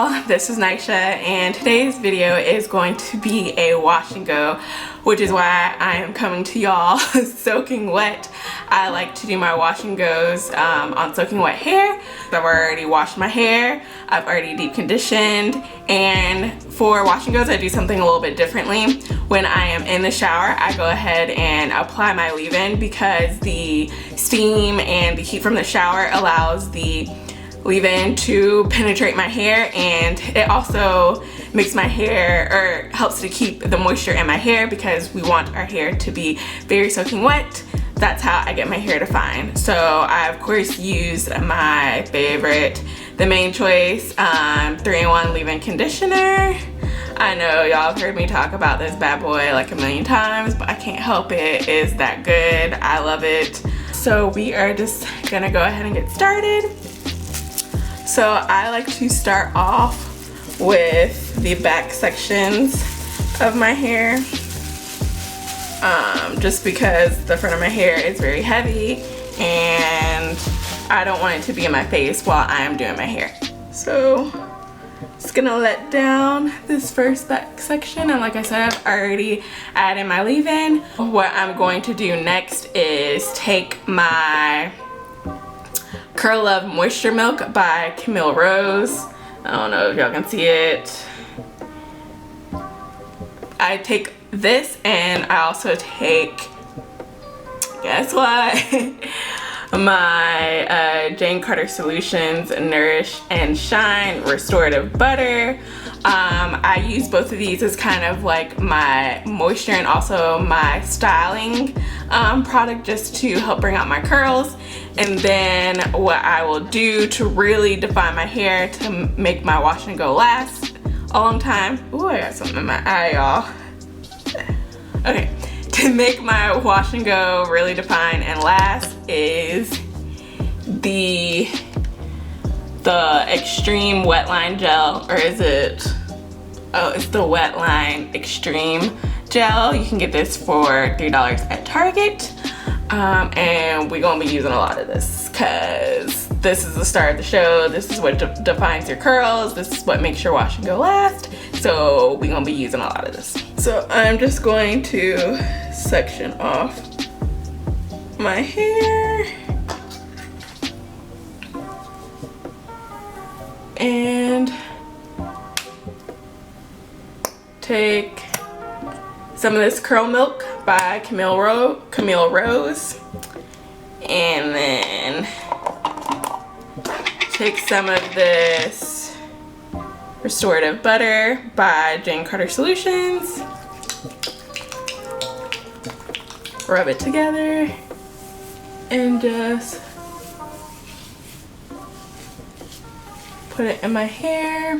y'all, this is Nisha and today's video is going to be a wash and go, which is why I am coming to y'all soaking wet. I like to do my wash and goes on soaking wet hair. I've already washed my hair, I've already deep conditioned, and for wash and goes I do something a little bit differently. When I am in the shower, I go ahead and apply my leave-in because the steam and the heat from the shower allows the leave-in to penetrate my hair, and it also makes my hair, or helps to keep the moisture in my hair because we want our hair to be very soaking wet. That's how I get my hair defined. So I of course used my favorite, the Main Choice 3-in-1 leave-in conditioner. I know y'all have heard me talk about this bad boy like a million times, but I can't help it. It's that good. I love it. So we are just gonna go ahead and get started. So I like to start off with the back sections of my hair, just because the front of my hair is very heavy and I don't want it to be in my face while I am doing my hair. So just gonna let down this first back section, and like I said, I've already added my leave-in. What I'm going to do next is take my Curl Love Moisture Milk by Camille Rose. I don't know if y'all can see it. I take this, and I also take, guess what? My Jane Carter Solutions Nourish and Shine Restorative Butter. I use both of these as kind of like my moisture and also my styling product, just to help bring out my curls. And then what I will do to really define my hair to make my wash and go last a long time. Ooh, I got something in my eye, y'all. Okay, to make my wash and go really define and last is the Extreme Wetline Gel, or is it, oh, it's the Wetline Extreme Gel. You can get this for $3 at Target. And we're gonna be using a lot of this because this is the start of the show. This is what defines your curls. This is what makes your wash and go last. So we're gonna be using a lot of this. So I'm just going to section off my hair and take some of this Curl Milk by Camille Rose, and then take some of this Restorative Butter by Jane Carter Solutions, rub it together, and just put it in my hair.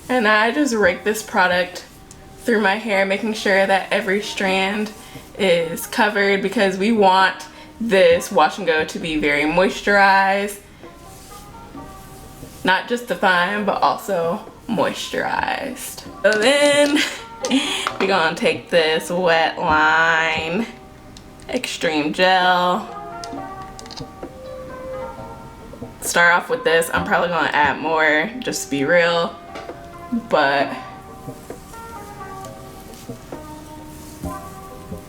And I just rake this product through my hair, making sure that every strand is covered because we want this wash and go to be very moisturized. Not just defined, but also moisturized. So then we're gonna take this Wetline Extreme Gel. Start off with this. I'm probably gonna add more, just to be real. But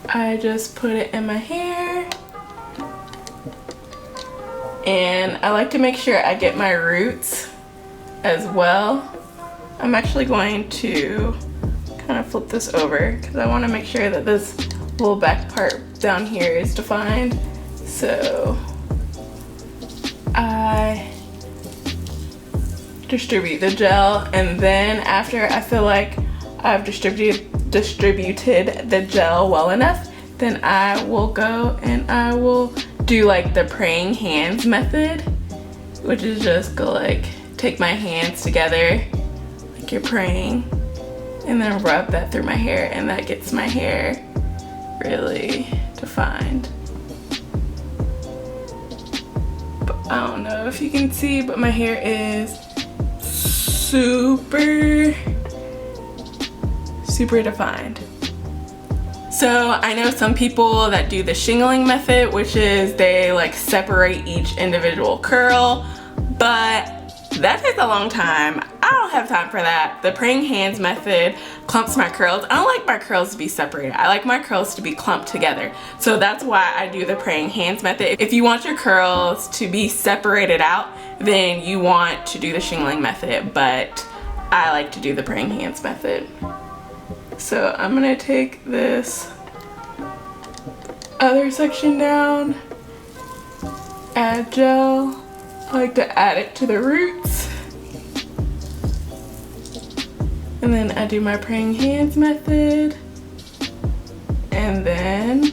I just put it in my hair, and I like to make sure I get my roots as well. I'm actually going to kind of flip this over because I want to make sure that this little back part down here is defined. So I distribute the gel, and then after I feel like I've distributed the gel well enough, then I will go and I will do like the praying hands method, which is just go like take my hands together like you're praying, and then rub that through my hair, and that gets my hair really defined. But I don't know if you can see, but my hair is super defined. So I know some people that do the shingling method, which is they like separate each individual curl, but that takes a long time. I don't have time for that. The praying hands method clumps my curls. I don't like my curls to be separated. I like my curls to be clumped together. So that's why I do the praying hands method. If you want your curls to be separated out, then you want to do the shingling method, but I like to do the praying hands method. So I'm gonna take this other section down, add gel. I like to add it to the roots. And then I do my praying hands method. And then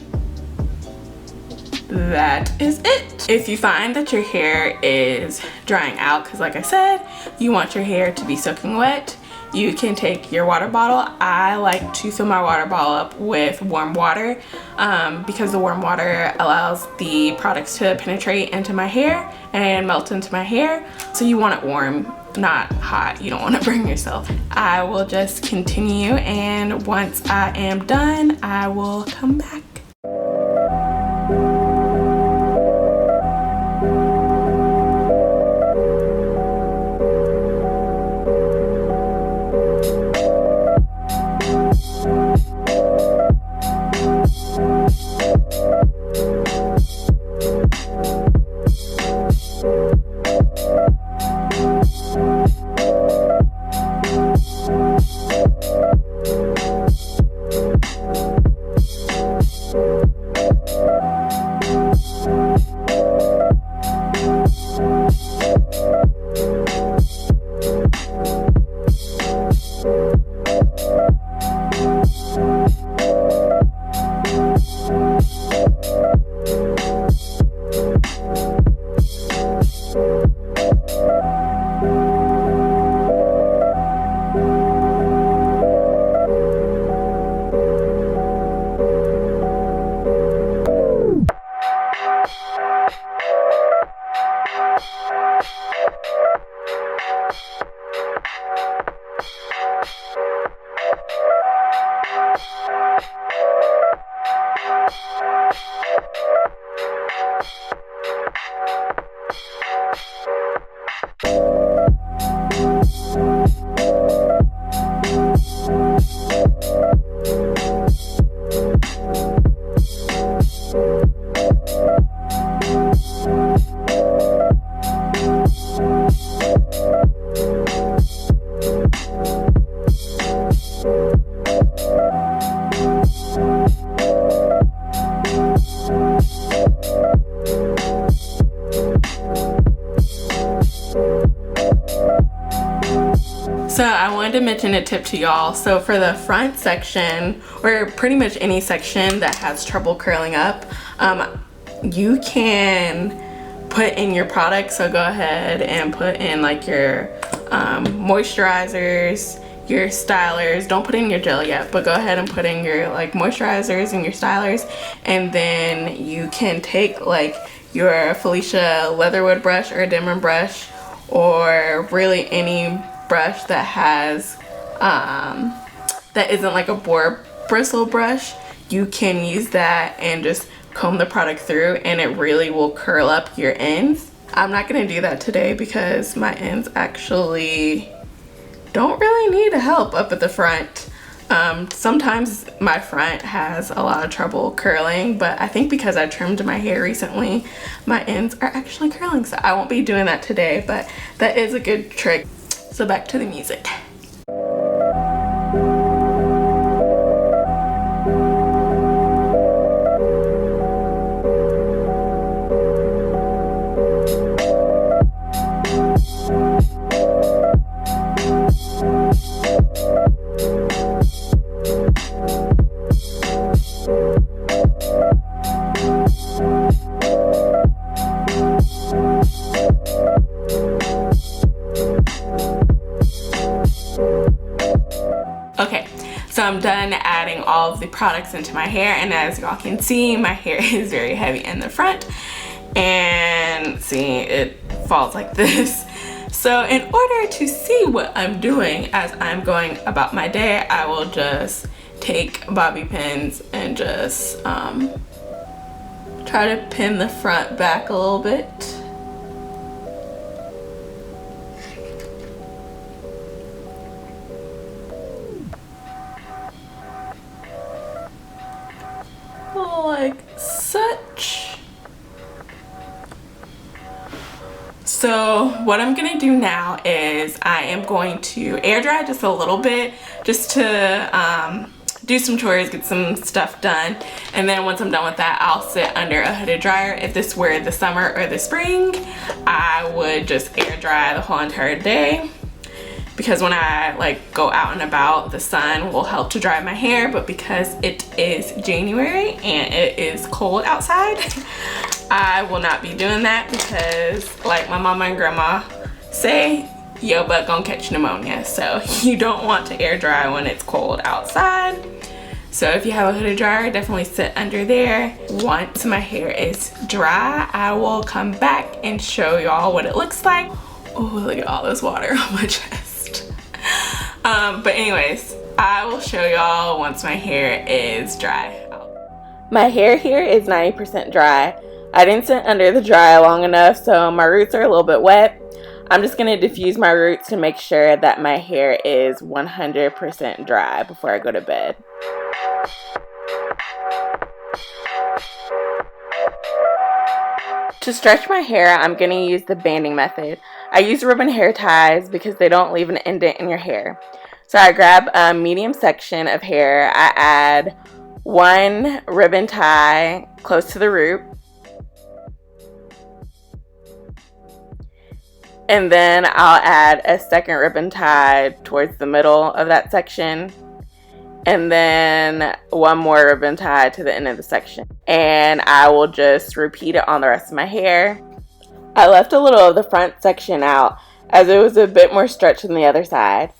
that is it. If you find that your hair is drying out, because like I said, you want your hair to be soaking wet, you can take your water bottle. I like to fill my water bottle up with warm water because the warm water allows the products to penetrate into my hair and melt into my hair. So you want it warm, not hot. You don't want to burn yourself. I will just continue, and once I am done, I will come back. So I wanted to mention a tip to y'all. So for the front section, or pretty much any section that has trouble curling up, you can put in your products. So go ahead and put in like your moisturizers, your stylers. Don't put in your gel yet, but go ahead and put in your like moisturizers and your stylers, and then you can take like your Felicia Leatherwood brush or a Denman brush, or really any brush that has that isn't like a boar bristle brush. You can use that and just comb the product through, and it really will curl up your ends. I'm not gonna do that today because my ends actually don't really need help up at the front. Sometimes my front has a lot of trouble curling, but I think because I trimmed my hair recently, my ends are actually curling, so I won't be doing that today, but that is a good trick. So back to the music. Okay, so I'm done adding all of the products into my hair, and as y'all can see, my hair is very heavy in the front, and see, it falls like this. So in order to see what I'm doing as I'm going about my day, I will just take bobby pins and just try to pin the front back a little bit. Like such. So what I'm gonna do now is I am going to air dry just a little bit, just to do some chores, get some stuff done, and then once I'm done with that, I'll sit under a hooded dryer. If this were the summer or the spring, I would just air dry the whole entire day, because when I like go out and about, the sun will help to dry my hair. But because it is January and it is cold outside, I will not be doing that, because like my mama and grandma say, your butt gonna catch pneumonia. So you don't want to air dry when it's cold outside. So if you have a hooded dryer, definitely sit under there. Once my hair is dry, I will come back and show y'all what it looks like. Oh, look at all this water on my chest. But anyways, I will show y'all once my hair is dry. My hair here is 90% dry. I didn't sit under the dryer long enough, so my roots are a little bit wet. I'm just going to diffuse my roots to make sure that my hair is 100% dry before I go to bed. To stretch my hair, I'm going to use the banding method. I use ribbon hair ties because they don't leave an indent in your hair. So I grab a medium section of hair. I add one ribbon tie close to the root. And then I'll add a second ribbon tie towards the middle of that section. And then one more ribbon tie to the end of the section. And I will just repeat it on the rest of my hair. I left a little of the front section out as it was a bit more stretched than the other side.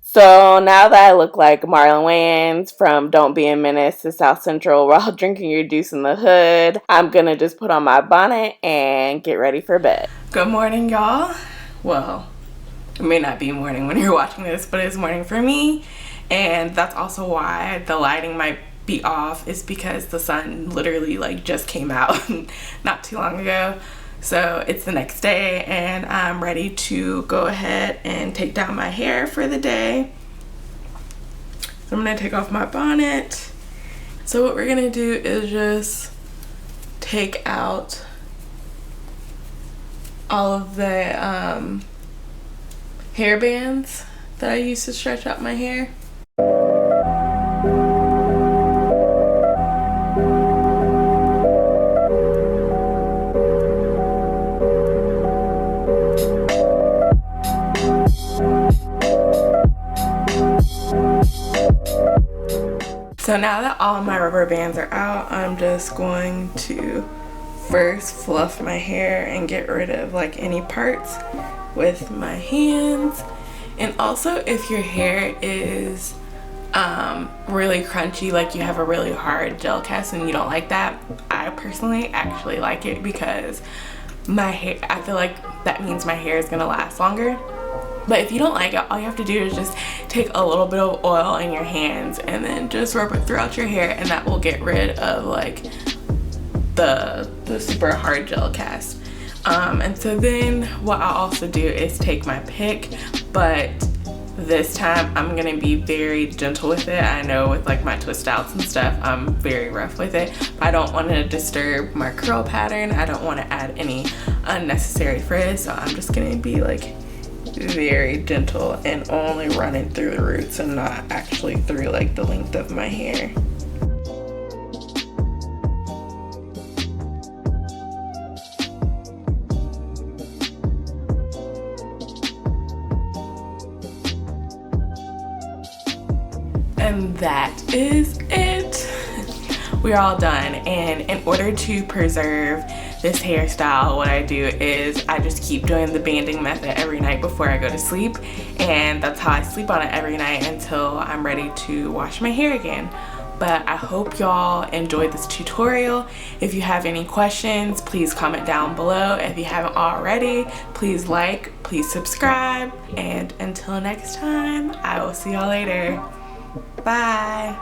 So now that I look like Marlon Wayans from Don't Be a Menace to South Central while drinking your deuce in the hood, I'm gonna just put on my bonnet and get ready for bed. Good morning, y'all. Well, it may not be morning when you're watching this, but it's morning for me. And that's also why the lighting might be off, is because the sun literally like just came out not too long ago. So it's the next day and I'm ready to go ahead and take down my hair for the day. So I'm gonna take off my bonnet. So what we're gonna do is just take out all of the hair bands that I use to stretch out my hair. So now that all my rubber bands are out, I'm just going to first fluff my hair and get rid of like any parts with my hands. And also, if your hair is really crunchy, like you have a really hard gel cast and you don't like that, I personally actually like it, because my hair, I feel like that means my hair is gonna last longer. But if you don't like it, all you have to do is just take a little bit of oil in your hands and then just rub it throughout your hair, and that will get rid of like the super hard gel cast. And so then what I'll also do is take my pick, but this time I'm gonna be very gentle with it. I know with like my twist outs and stuff, I'm very rough with it. But I don't want to disturb my curl pattern. I don't want to add any unnecessary frizz, so I'm just gonna be like very gentle and only running through the roots and not actually through like the length of my hair. And that is it. We're all done. And in order to preserve this hairstyle, what I do is I just keep doing the banding method every night before I go to sleep, and that's how I sleep on it every night until I'm ready to wash my hair again. But I hope y'all enjoyed this tutorial. If you have any questions, please comment down below. If you haven't already, please like, please subscribe, and until next time, I will see y'all later. Bye.